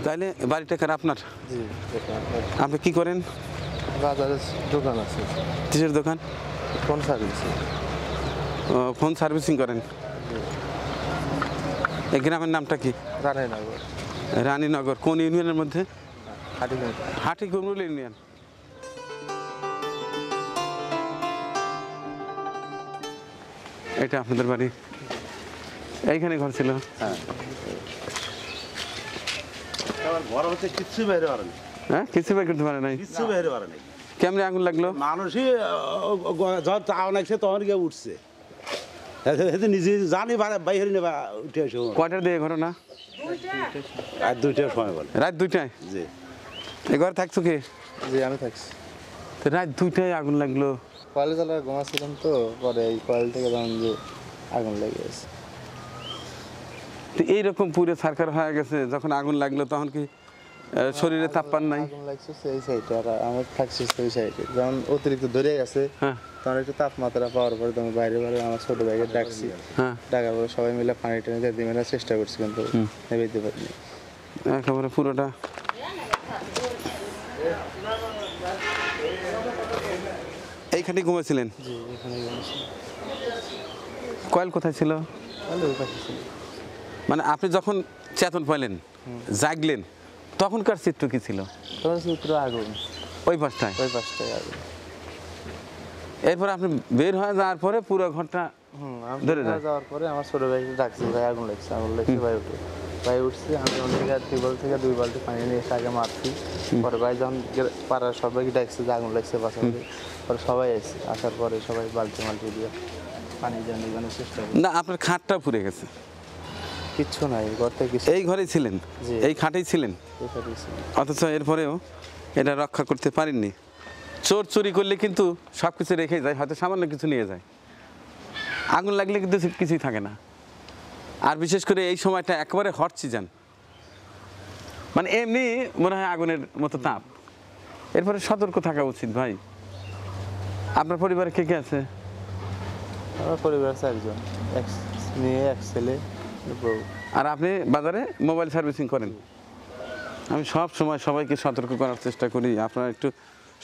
তাহলে বাড়িটা কার আপনার? জি, আপনি কি করেন? বাজারে দোকান আছে। কিসের দোকান? Phone service. ফোন সার্ভিসিং করেন। এই গ্রামের নামটা কি? রানীনগর। রানীনগর। কোন ইউনিয়নের মধ্যে? হাটিগঞ্জ। হাটিকুমরুল ইউনিয়ন। এটা আপনাদের বাড়ি? এইখানে ঘর ছিল? হ্যাঁ। ঘর হচ্ছে কিচ্ছু বাইরে পারে না। হ্যাঁ, কিছু বের করতে পারে নাই। কিচ্ছু বাইরে পারে নাই। কেমনে আগুন লাগলো? মানুষই যখন তাও লাগছে তখন গিয়ে উঠছে। নিজে জানি বাইরে নেবা উঠে এসে কয়টার দিয়ে ঘটনা? রাত 2টার সময় বলে। রাত 2টায়? জি। এই ঘরে থাকছো কি? জি, আমি থাকছি। তো রাত 2টায় আগুন লাগলো? কয়েল জ্বালা ঘুমাচ্ছিলাম তো, পরে এই কয়েল থেকে তখন যে আগুন লেগে গেছে। তো এইরকম পুরো সার্কার হয়ে গেছে, যখন আগুন লাগলো তখন কি শরীরে তাপ পান নাই? আগুন লাগছে সেই সাইডে, আর আমার থাকছি সেই সাইডে। যখন অতিরিক্ত ধরে গেছে হ্যাঁ তখন একটু তাপমাত্রা পাওয়ার পরে তখন বাইরে আমার ছোট ভাইকে ডাকছি। হ্যাঁ। ডাকার পরে সবাই মিলে পানি টানি দিয়ে মেলার চেষ্টা করছি, কিন্তু নেবেতে পারিনি। একেবারে পুরোটা। এইখানে ঘুমাইছিলেন? জি, এখানে কয়েল কোথায় ছিল? মানে আপনি যখন চেতন পাইলেন, জাগলেন, তখনকার চিত্র কি ছিল? তখন পুরো আগুন ওই পাশটায়? ওই পাশটায় আগুন। এরপরে আপনি বের হয়ে যাওয়ার পরে পুরো ঘরটা ধরে যায়? যাওয়ার পরে আমার ছোট ভাইকে ডাকছি, ভাই আগুন লাগছে, আগুন লাগছে, ভাই উঠে। ভাই উঠছে, আমি ওখান থেকে টিউবওয়েল থেকে 2 বালতি পানি নিয়ে এসে আগে মারছি। পরে ভাই যখন পাড়ার সবাইকে ডাকছে যে আগুন লাগছে বাঁচাতে, পরে সবাই আসছে। আসার পরে সবাই বালতি মালতি দিয়ে পানি জানানোর চেষ্টা করছে। না, আপনার খাটটা পুড়ে গেছে? কিচ্ছু নাই, ঘর থেকে কিছু। এই ঘরেই ছিলেন? জি। এই খাটেই ছিলেন? অথচ এরপরেও এটা রক্ষা করতে পারেননি। চোর চুরি করলে কিন্তু সব কিছু রেখে যায়, হয়তো সামান্য কিছু নিয়ে যায়। আগুন লাগলে কিন্তু কিছুই থাকে না। আর বিশেষ করে এই সময়টা একেবারে হট সিজন, মানে এমনি মনে হয় আগুনের মতো তাপ। এরপরে সতর্ক থাকা উচিত ভাই। আপনার পরিবারে কে কে আছে? আমার পরিবার আছে একজন, এক মেয়ে, এক ছেলে, বউ। আর আপনি বাজারে মোবাইল সার্ভিসিং করেন? আমি সব সময় সবাইকে সতর্ক করার চেষ্টা করি, আপনারা একটু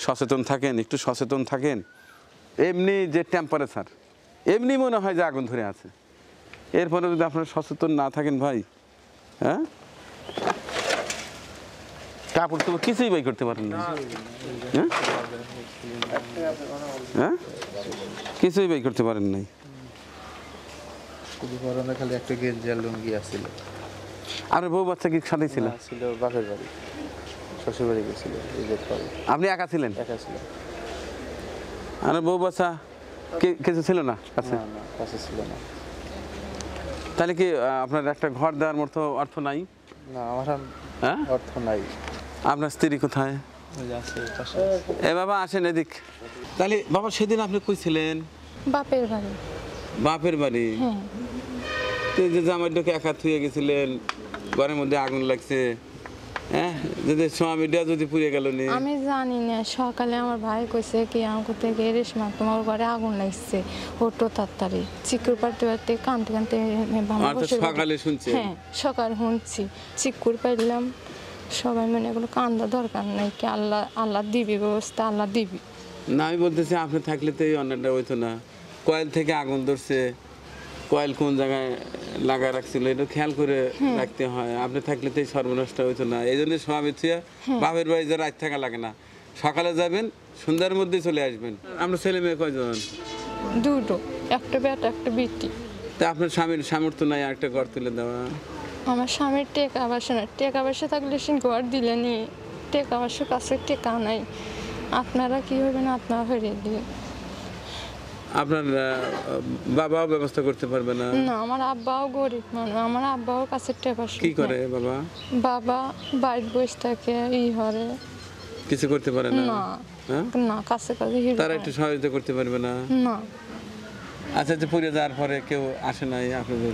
সচেতন থাকেন, একটু সচেতন থাকেন। এমনি যে টেম্পারেচার, এমনি মনে হয় যে আগুন ধরে আছে। এরপরে যদি আপনারা সচেতন না থাকেন ভাই, হ্যাঁ, কাপড় তো কিছুই বাই করতে পারেন না। হ্যাঁ হ্যাঁ, কিছুই বাই করতে পারেন নাই। শুধু গরমে খালি একটা গেঞ্জি আর লুঙ্গি আসছিল। আর বউ বাচ্চা কি সাথে ছিল? ছিল বাপের বাড়ি, শ্বশুর বাড়ি গেছিল। আপনি একা ছিলেন? একা ছিল। আর বউ বাচ্চা কিছু ছিল না কাছে? না, কাছে ছিল না। তাহলে কি আপনার একটা ঘর দেওয়ার মতো অর্থ নাই? না, আমার হ্যাঁ, অর্থ নাই। আপনার স্ত্রী কোথায়? এ বাবা আসেন এদিক। তাহলে বাবা সেদিন আপনি কই ছিলেন? বাপের বাড়ি। বাপের বাড়ি? হ্যাঁ। তো যে জামাইটাকে একা থুয়ে গেছিলেন, ঘরের মধ্যে আগুন লাগছে, হ্যাঁ, যদি স্বামীটা যদি পুড়ে গেল নি? আমি জানি না, সকালে আমার ভাই কইছে কি আমাকে থেকে রেশমা তোমার ঘরে আগুন লাগছে, ওটো তাড়াতাড়ি। চিকুর পাড়তে পাড়তে কানতে কানতে সকালে শুনছে? হ্যাঁ, সকালে শুনছি। চিকুর পাইলাম, সবাই মানে কোনো কান্দা দরকার নাই, কি আল্লাহ আল্লাহ দিবি ব্যবস্থা, আল্লাহ দিবি। না, আমি বলতেছি আপনি থাকলে তো এই অন্যটা হইতো না। কয়েল থেকে আগুন ধরছে, কয়েল কোন জায়গায় লাগা রাখছিল এটা খেয়াল করে রাখতে হয়। আপনি থাকলে তো এই সর্বনষ্ট হইতো না। এই জন্য স্বামী থুয়া বাপের বাড়ি যে রাত থাকা লাগে না, সকালে যাবেন, সন্ধ্যার মধ্যে চলে আসবেন। আপনার ছেলে মেয়ে কয়জন? দুটো, একটা বেটা একটা বেটি। তা আপনার স্বামীর সামর্থ্য নাই একটা ঘর তুলে দেওয়া? আমার স্বামীর টেকা পয়সা না, টেকা পয়সা থাকলে সে ঘর দিলে নি, টেকা পয়সার কাছে টেকা নাই। আপনারা কি হবেন, আপনারা হয়ে দিন। আপনার বাবাও ব্যবস্থা করতে পারবে না? না, আমার আব্বাও গরিব মানুষ, আমার আব্বাও কাছে টেকা কি করে বাবা? বাবা বাড়ির বসে থাকে, হরে কিছু করতে পারে না? না, কাছে কাছে তারা একটু সহযোগিতা করতে পারবে না? না। আচ্ছা, যে পুড়ে যাওয়ার পরে কেউ আসে নাই আপনাদের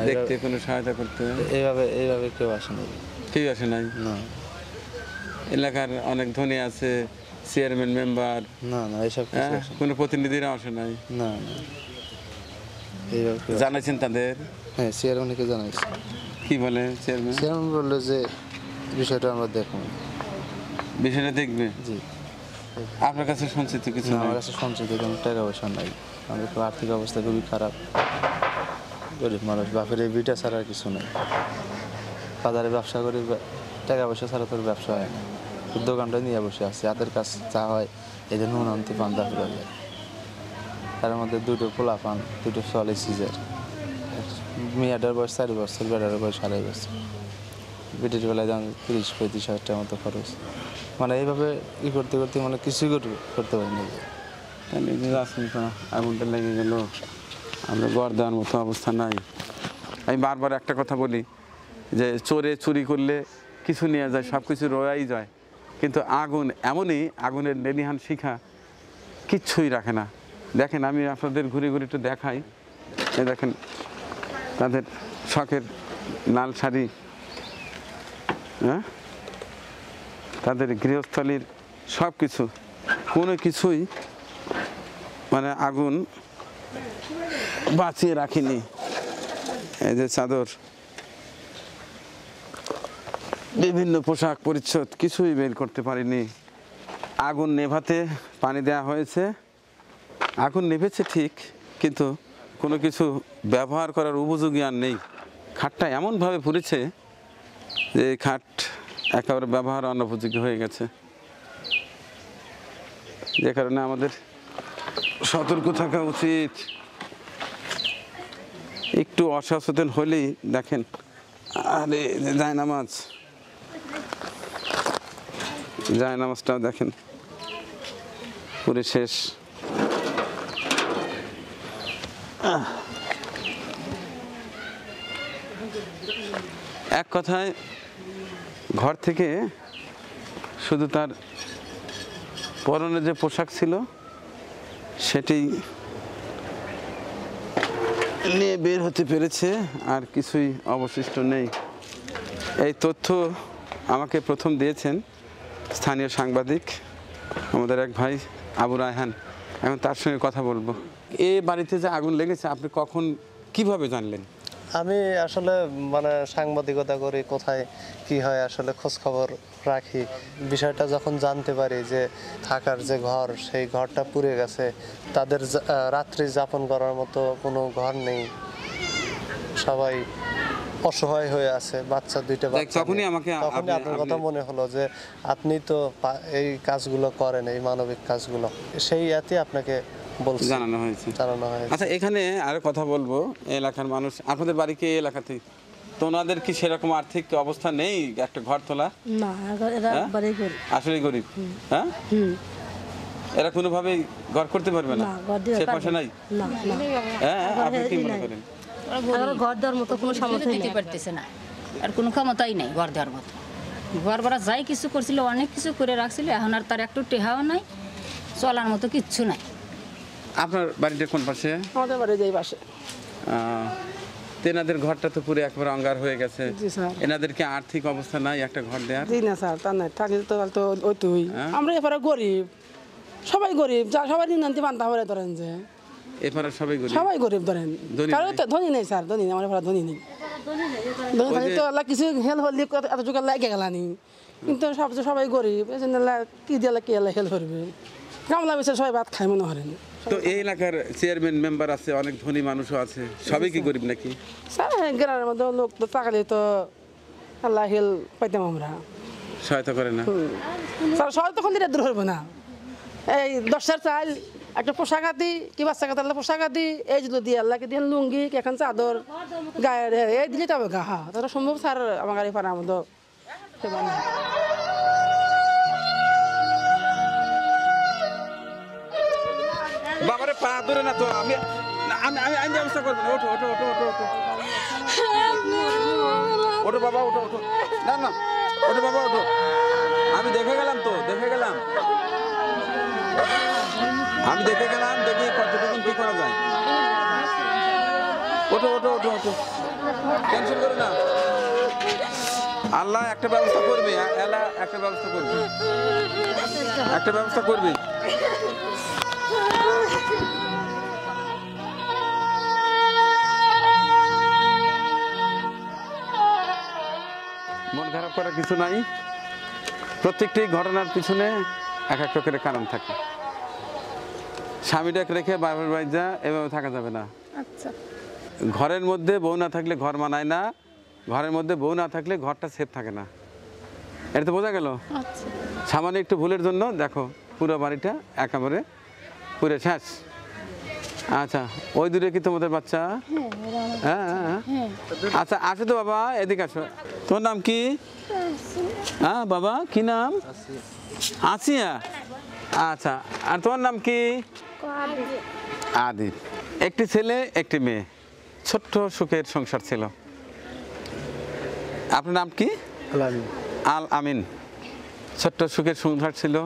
দেখতে, কোনো সহায়তা করতে? এইভাবে কেউ আসে নাই। কেউ আসে নাই? না। এলাকার অনেক ধনী আছে, চেয়ারম্যান মেম্বার? না, এসব কোনো প্রতিনিধিরা আসে নাই? না। জানাইছেন তাদের? হ্যাঁ, চেয়ারম্যানকে জানাইছি। কি বলে চেয়ারম্যান? চেয়ারম্যান বললো যে বিষয়টা আমরা দেখুন। বিষয়টা দেখবে। জি, আপনার কাছে সঞ্চিত কিছু না, নাই? আমার কাছে সঞ্চিত কোনো টাকা পয়সা নাই। আমাদের তো আর্থিক অবস্থা খুবই খারাপ, গরিব মানুষ, বাপের এই বিটা ছাড়া আর কিছু নেই। বাজারে ব্যবসা করি, টাকা পয়সা ছাড়া তোর ব্যবসা হয় না। দোকানটা নিয়ে বসে আছে, হাতের কাজ চা হয়, এই যে নুন আনতে পান্তা ফেলা যায়। তার মধ্যে দুটো পোলা পান, দুটো চলে সিজার। মেয়েটার বয়স 4 বছর, বেটার বয়স 2.5 বছর। বেটির বেলায় যেমন 30-35 হাজার টাকার মতো খরচ। মানে এইভাবে করতে করতে মানে কিছুই করতে পারিনি। তাহলে এই যে আসুন তো, আগুনটা লেগে গেল, আমরা গড় দেওয়ার মতো অবস্থা নাই। আমি বারবার একটা কথা বলি যে চোরে চুরি করলে কিছু নিয়ে যায়, সব কিছু রয়াই যায়, কিন্তু আগুন এমনই, আগুনের লেলিহান শিখা কিচ্ছুই রাখে না। দেখেন, আমি আপনাদের ঘুরে ঘুরে একটু দেখাই। এই দেখেন তাদের শখের লাল শাড়ি, হ্যাঁ, তাদের গৃহস্থলীর সব কিছু, কোনো কিছুই মানে আগুন বাঁচিয়ে রাখিনি। এই যে চাদর, বিভিন্ন পোশাক পরিচ্ছদ কিছুই বের করতে পারিনি। আগুন নেভাতে পানি দেওয়া হয়েছে, আগুন নেভেছে ঠিক, কিন্তু কোনো কিছু ব্যবহার করার উপযোগী আর নেই। খাটটা এমনভাবে পুড়েছে যে এই খাট একেবারে ব্যবহার অনুপযোগী হয়ে গেছে, যে কারণে আমাদের সতর্ক থাকা উচিত। একটু অসচেতন হলেই দেখেন, আরে জায়নামাজটাও দেখেন পুরো শেষ। এক কথায় ঘর থেকে শুধু তার পরনে যে পোশাক ছিল সেটি নিয়ে বের হতে পেরেছে, আর কিছুই অবশিষ্ট নেই। এই তথ্য আমাকে প্রথম দিয়েছেন স্থানীয় সাংবাদিক আমাদের এক ভাই আবু রায়হান। এখন তার সঙ্গে কথা বলবো। এ বাড়িতে যে আগুন লেগেছে আপনি কখন কিভাবে জানলেন? আমি আসলে মানে সাংবাদিকতা করি, কোথায় কি হয় আসলে খোঁজ খবর রাখি। বিষয়টা যখন জানতে পারি যে থাকার যে ঘর, সেই ঘরটা পুড়ে গেছে, তাদের রাত্রি যাপন করার মতো কোনো ঘর নেই, সবাই অসহায় হয়ে আছে, বাচ্চা দুইটা বাচ্চা। তখনই আপনার কথা মনে হলো যে আপনি তো এই কাজগুলো করেন, এই মানবিক কাজগুলো, সেই ইয়াতে আপনাকে জানানো হয়েছে। আচ্ছা, এখানে আরো কথা বলবো। এলাকার মানুষ, আপনাদের বাড়ি কি এই এলাকাতেই? তো ওনাদের কি সেরকম আর্থিক অবস্থা নেই একটা ঘর তোলা? না, এরা আসলে গরিব। হ্যাঁ, এরা কোনোভাবেই ঘর করতে পারবে না, সে পয়সা নাই। হ্যাঁ, আপনি কি মনে করেন? ঘর দেওয়ার মতো কোনো সামর্থ্য দিতে পারতেছে না, আর কোনো ক্ষমতাই নেই ঘর দেওয়ার মতো। ঘর ভাড়া যাই কিছু করছিল, অনেক কিছু করে রাখছিল, এখন আর তার একটু টেহাও নাই, চলার মতো কিচ্ছু নাই। আপনার বাড়িটা কোন পাশে? আমাদের বাড়ি যেই পাশে। তেনাদের ঘরটা তো পুরো একবার অঙ্গার হয়ে গেছে। জি স্যার। এনাদের কি আর্থিক অবস্থা নাই একটা ঘর দেওয়ার? জি না স্যার, তা নাই, থাকলে তো ওই তুই আমরা এবারে গরিব, সবাই গরিব, যা সবাই নিন্দান্তি মানতে হবে। ধরেন যে এপারে সবাই গরিব, সবাই গরিব, ধরেন কারো তো ধনী নেই স্যার, ধনী নেই, আমার এবার ধনী নেই। ধনী থাকলে তো আল্লাহ কিছু হেল্প হলে এত যুগ লাগে গেলানি, কিন্তু সবাই গরিব, এই জন্য কি দিয়ে কি আল্লাহ হেল্প করবে। গামলা বেছে সবাই ভাত খায় মনে করেন। তো এই এলাকার চেয়ারম্যান মেম্বার আছে, অনেক ধনী মানুষও আছে, সবাই কি গরিব নাকি? স্যার গ্রামের মধ্যে লোক তো তাকালে তো আল্লাহ হেল্প পাইতাম আমরা, সহায়তা করে না স্যার। সবাই তখন দিলে দূর হইব না। এই 10টার চাল, একটা পোশাক আদি, কি বাচ্চা কাতার পোশাক আদি, এই যদি দিয়ে আল্লাহকে দিয়ে লুঙ্গি, এখন চাদর গায়ের, এই দিলে তবে গা হা তারা সম্ভব স্যার। আমার গাড়ি পাড়া আমাদের বাবারে পা ধরে না তো, আমি ব্যবস্থা করবো। ওঠো ওঠো ওঠো ওঠো ওঠো ওঠো বাবা, ওঠো ওঠো, না না ওঠো বাবা, ওঠো। আমি দেখে গেলাম, দেখি কতটুকু কি করা যায়। ওঠো ওঠো ওঠো ওঠো, টেনশন করো না, আল্লাহ একটা ব্যবস্থা করবে, একটা ব্যবস্থা করবে। মন খারাপ করার কিছু নাই। প্রত্যেকটি ঘটনার পিছনে এক এক রকমের কারণ থাকে। স্বামীটাকে রেখে বাবার বাড়ি যা, এভাবে থাকা যাবে না। আচ্ছা ঘরের মধ্যে বউ না থাকলে ঘর মানায় না, ঘরের মধ্যে বউ না থাকলে ঘরটা সেফ থাকে না। এটা তো বোঝা গেল। আচ্ছা সামান্য একটু ভুলের জন্য দেখো পুরো বাড়িটা একেবারে পুরো শেষ। আচ্ছা, ওই দূরে কি তোমাদের বাচ্চা? হ্যাঁ হ্যাঁ হ্যাঁ। আচ্ছা আসো তো বাবা, এদিকে আসো। তোমার নাম কি? হ্যাঁ বাবা, কি নাম? আসিয়া। আচ্ছা, আর তোমার নাম কি? আদিব। একটি ছেলে একটি মেয়ে, ছোট্ট সুখের সংসার ছিল। আপনার নাম কি? আল আমিন। ছোট্ট সুখের সংসার ছিল।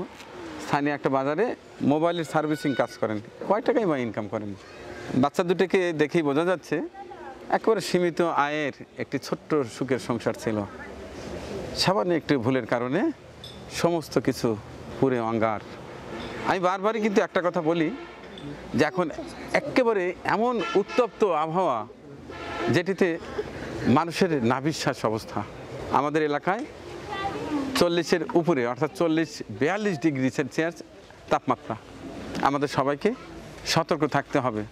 স্থানীয় একটা বাজারে মোবাইলের সার্ভিসিং কাজ করেন। কয় টাকাই বা ইনকাম করেন। বাচ্চা দুটোকে দেখেই বোঝা যাচ্ছে একেবারে সীমিত আয়ের একটি ছোট্ট সুখের সংসার ছিল। সামান্য একটি ভুলের কারণে সমস্ত কিছু পুরে অঙ্গার। আমি বারবারই কিন্তু একটা কথা বলি যে এখন একেবারে এমন উত্তপ্ত আবহাওয়া যেটিতে মানুষের নাভিশ্বাস অবস্থা। আমাদের এলাকায় 40-এর উপরে, অর্থাৎ 40-42 ডিগ্রি সেলসিয়াস তাপমাত্রা। আমাদের সবাইকে সতর্ক থাকতে হবে।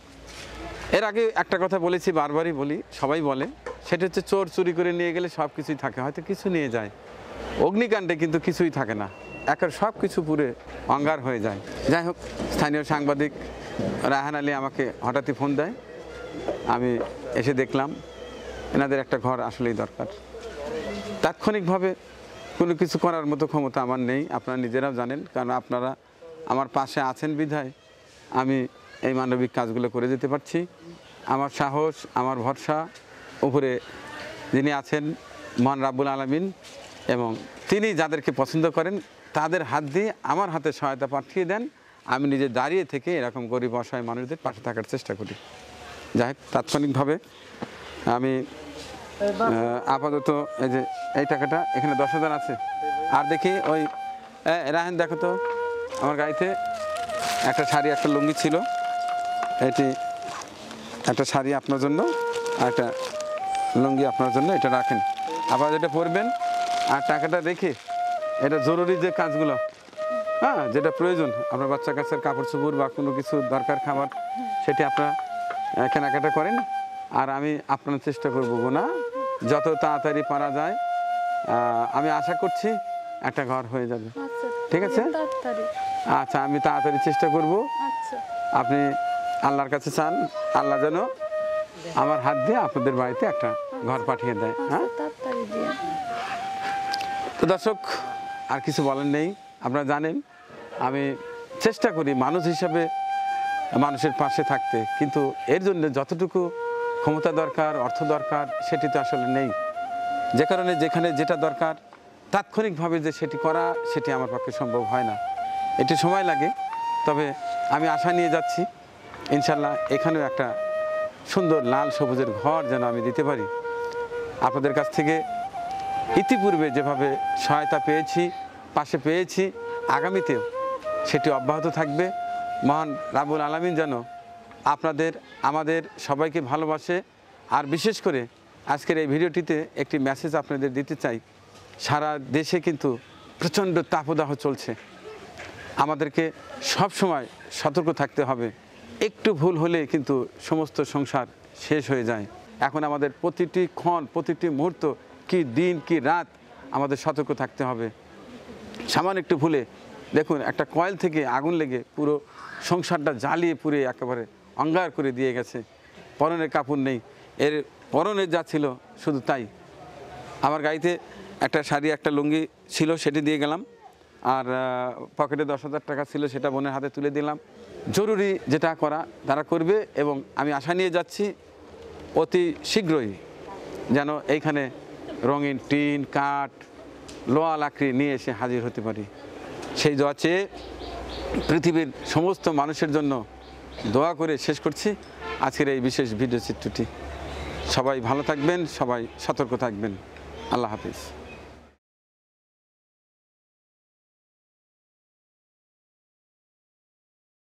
এর আগে একটা কথা বলেছি, বারবারই বলি, সবাই বলে, সেটা হচ্ছে চোর চুরি করে নিয়ে গেলে সব কিছুই থাকে, হয়তো কিছু নিয়ে যায়। অগ্নিকাণ্ডে কিন্তু কিছুই থাকে না, একের সব কিছু পুরে অঙ্গার হয়ে যায়। যাই হোক, স্থানীয় সাংবাদিক রায়হান আলী আমাকে হঠাৎই ফোন দেয়। আমি এসে দেখলাম এনাদের একটা ঘর আসলেই দরকার। তাৎক্ষণিকভাবে কোনো কিছু করার মতো ক্ষমতা আমার নেই, আপনারা নিজেরাও জানেন, কারণ আপনারা আমার পাশে আছেন বিধায় আমি এই মানবিক কাজগুলো করে যেতে পারছি। আমার সাহস, আমার ভরসা উপরে যিনি আছেন মহান রাব্বুল আলামিন, এবং তিনি যাদেরকে পছন্দ করেন তাদের হাত দিয়ে আমার হাতে সহায়তা পাঠিয়ে দেন। আমি নিজে দাঁড়িয়ে থেকে এরকম গরিব অসহায় মানুষদের পাশে থাকার চেষ্টা করি। যাই হোক, তাৎক্ষণিকভাবে আমি আপাতত এই যে এই টাকাটা এখানে 10,000 আছে। আর দেখি ওই রাহেন, দেখো তো আমার গাড়িতে একটা শাড়ি, একটা লুঙ্গি ছিল, এটি একটা শাড়ি আপনার জন্য আর একটা লুঙ্গি আপনার জন্য, এটা রাখেন, আবার যেটা পরবেন। আর টাকাটা রেখে এটা জরুরি যে কাজগুলো, হ্যাঁ, যেটা প্রয়োজন আপনার বাচ্চা কাচ্চার কাপড় চোপড় বা কোনো কিছু দরকার খাবার, সেটি আপনারা কেনাকাটা করেন। আর আমি আপনার চেষ্টা করবো না যত তাড়াতাড়ি পারা যায়। আমি আশা করছি একটা ঘর হয়ে যাবে। ঠিক আছে? আচ্ছা, আমি তাড়াতাড়ি চেষ্টা করব। আপনি আল্লাহর কাছে চান, আল্লাহ যেন আমার হাত দিয়ে আপনাদের বাড়িতে একটা ঘর পাঠিয়ে দেয়। হ্যাঁ, তো দর্শক, আর কিছু বলার নেই। আপনারা জানেন আমি চেষ্টা করি মানুষ হিসাবে মানুষের পাশে থাকতে, কিন্তু এর জন্য যতটুকু ক্ষমতা দরকার, অর্থ দরকার, সেটি তো আসলে নেই। যে কারণে যেখানে যেটা দরকার তাৎক্ষণিকভাবে যে সেটি করা, সেটি আমার পক্ষে সম্ভব হয় না, এটি সময় লাগে। তবে আমি আশা নিয়ে যাচ্ছি ইনশাল্লাহ এখানেও একটা সুন্দর লাল সবুজের ঘর যেন আমি দিতে পারি। আপনাদের কাছ থেকে ইতিপূর্বে যেভাবে সহায়তা পেয়েছি, পাশে পেয়েছি, আগামীতেও সেটি অব্যাহত থাকবে। মহান রাব্বুল আলামিন যেন আপনাদের, আমাদের সবাইকে ভালোবাসে। আর বিশেষ করে আজকের এই ভিডিওটিতে একটি মেসেজ আপনাদের দিতে চাই। সারা দেশে কিন্তু প্রচণ্ড তাপদাহ চলছে, আমাদেরকে সব সময় সতর্ক থাকতে হবে। একটু ভুল হলে কিন্তু সমস্ত সংসার শেষ হয়ে যায়। এখন আমাদের প্রতিটি ক্ষণ, প্রতিটি মুহূর্ত, কি দিন কি রাত, আমাদের সতর্ক থাকতে হবে। সামান্য একটু ভুলে দেখুন একটা কয়েল থেকে আগুন লেগে পুরো সংসারটা জ্বালিয়ে পুড়ে একেবারে অঙ্গার করে দিয়ে গেছে। পরনের কাপড় নেই, এর পরনে যা ছিল শুধু তাই। আমার গাড়িতে একটা শাড়ি, একটা লুঙ্গি ছিল, সেটি দিয়ে গেলাম। আর পকেটে 10,000 টাকা ছিল, সেটা বোনের হাতে তুলে দিলাম। জরুরি যেটা করা তারা করবে, এবং আমি আশা নিয়ে যাচ্ছি অতি শীঘ্রই যেন এইখানে রঙিন টিন, কাঠ, লোহা লাকড়ি নিয়ে এসে হাজির হতে পারি। সেই দোয়া চেয়ে পৃথিবীর সমস্ত মানুষের জন্য দোয়া করে শেষ করছি আজকের এই বিশেষ ভিডিও চিত্রটি। সবাই ভালো থাকবেন, সবাই সতর্ক থাকবেন। আল্লাহ হাফিজ।